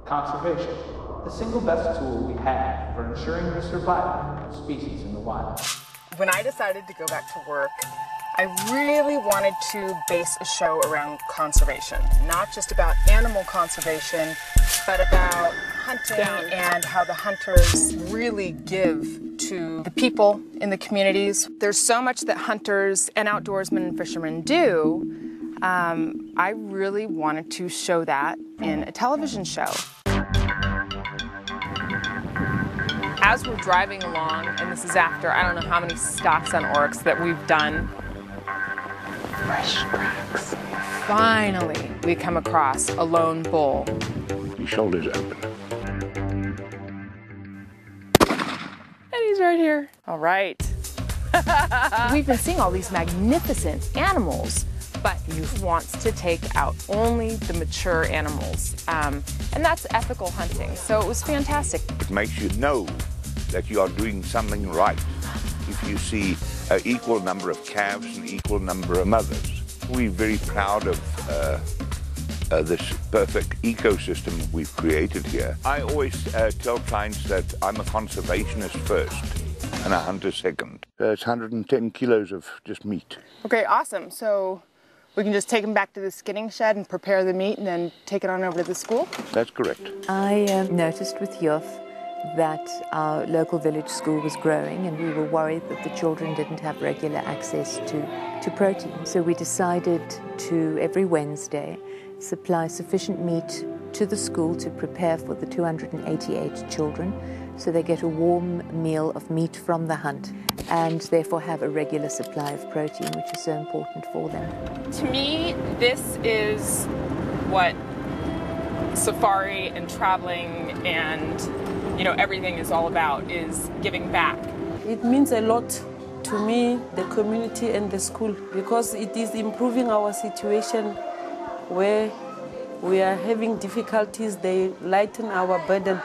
Conservation, the single best tool we have for ensuring the survival of species in the wild. When I decided to go back to work, I really wanted to base a show around conservation, not just about animal conservation, but about hunting and how the hunters really give to the people in the communities. There's so much that hunters and outdoorsmen and fishermen do. I really wanted to show that in a television show. As we're driving along, and this is after I don't know how many stops on oryx that we've done, fresh tracks. Finally, we come across a lone bull. His shoulders open. And he's right here. All right. We've been seeing all these magnificent animals, but youth wants to take out only the mature animals. And that's ethical hunting, so it was fantastic. It makes you know that you are doing something right if you see an equal number of calves and equal number of mothers. We're very proud of this perfect ecosystem we've created here. I always tell clients that I'm a conservationist first and a hunter second. It's 110 kilos of just meat. Okay, awesome. So we can just take them back to the skinning shed and prepare the meat and then take it on over to the school? That's correct. I noticed with youth that our local village school was growing and we were worried that the children didn't have regular access to protein. So we decided to, every Wednesday, supply sufficient meat to the school to prepare for the 288 children, so they get a warm meal of meat from the hunt and therefore have a regular supply of protein, which is so important for them. To me, this is what safari and traveling and everything is all about, is giving back. It means a lot to me, the community and the school, because it is improving our situation where we are having difficulties. They lighten our burden.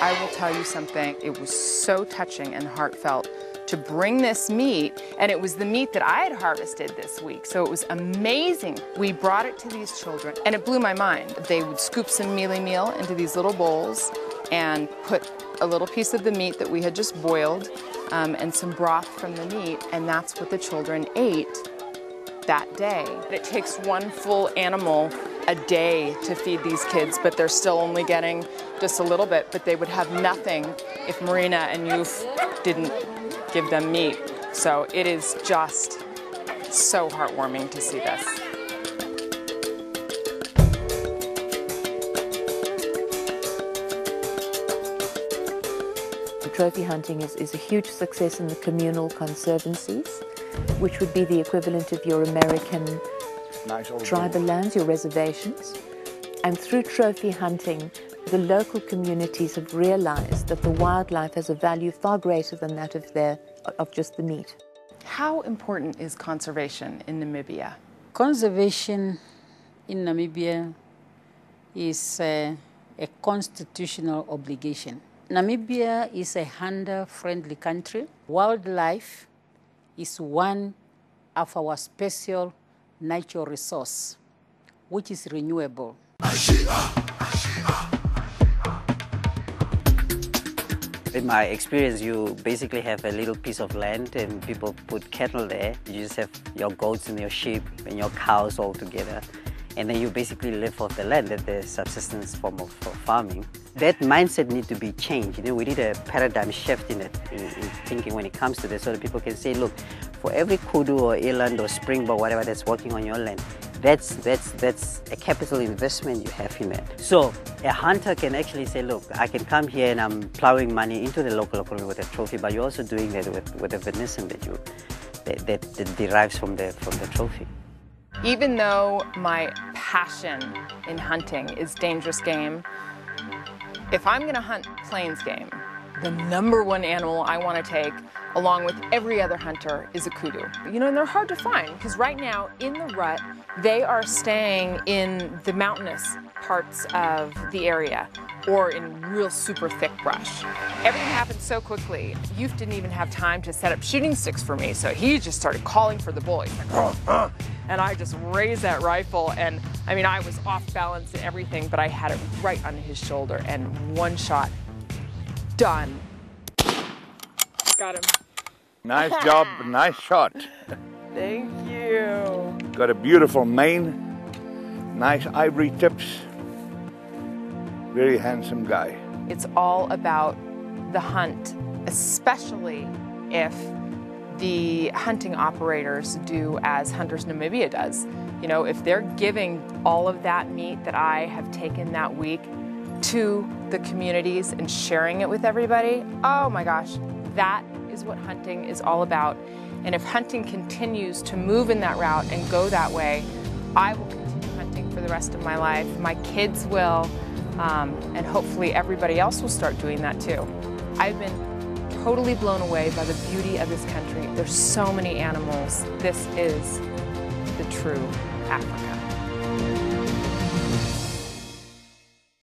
I will tell you something, it was so touching and heartfelt to bring this meat, and it was the meat that I had harvested this week, so it was amazing. We brought it to these children, and it blew my mind. They would scoop some mealie meal into these little bowls and put a little piece of the meat that we had just boiled and some broth from the meat, and that's what the children ate that day. It takes one full animal a day to feed these kids, but they're still only getting just a little bit, but they would have nothing if Marina and Youth didn't give them meat. So it is just so heartwarming to see this. Trophy hunting is a huge success in the communal conservancies, which would be the equivalent of your American tribal lands, your reservations. And through trophy hunting, the local communities have realized that the wildlife has a value far greater than that of just the meat. How important is conservation in Namibia? Conservation in Namibia is a constitutional obligation. Namibia is a hunter-friendly country. Wildlife is one of our special natural resource, which is renewable. In my experience, you basically have a little piece of land and people put cattle there. You just have your goats and your sheep and your cows all together. And then you basically live off the land, that's the subsistence form of farming. That mindset needs to be changed. We need a paradigm shift in thinking when it comes to this, so that people can say, look, for every kudu or eland or springbok, whatever that's working on your land, that's a capital investment you have in that. So a hunter can actually say, look, I can come here and I'm plowing money into the local economy with a trophy, but you're also doing that with the venison that derives from the trophy. Even though my passion in hunting is dangerous game, if I'm going to hunt plains game, the #1 animal I want to take, along with every other hunter, is a kudu. And they're hard to find, because right now, in the rut, They are staying in the mountainous parts of the area or in real super thick brush. Everything happened so quickly. Youth didn't even have time to set up shooting sticks for me, so he just started calling for the bull. He's like, and I just raised that rifle, and I mean, I was off balance and everything, but I had it right on his shoulder, and one shot, done. Got him. Nice job, nice shot. Thank you. Got a beautiful mane, nice ivory tips. Very handsome guy. It's all about the hunt, especially if the hunting operators do as Hunters Namibia does. You know, if they're giving all of that meat that I have taken that week to the communities and sharing it with everybody, oh my gosh, that is what hunting is all about. And if hunting continues to move in that route and go that way, I will continue hunting for the rest of my life. My kids will, and hopefully everybody else will start doing that too. I've been totally blown away by the beauty of this country. There's so many animals. This is the true Africa.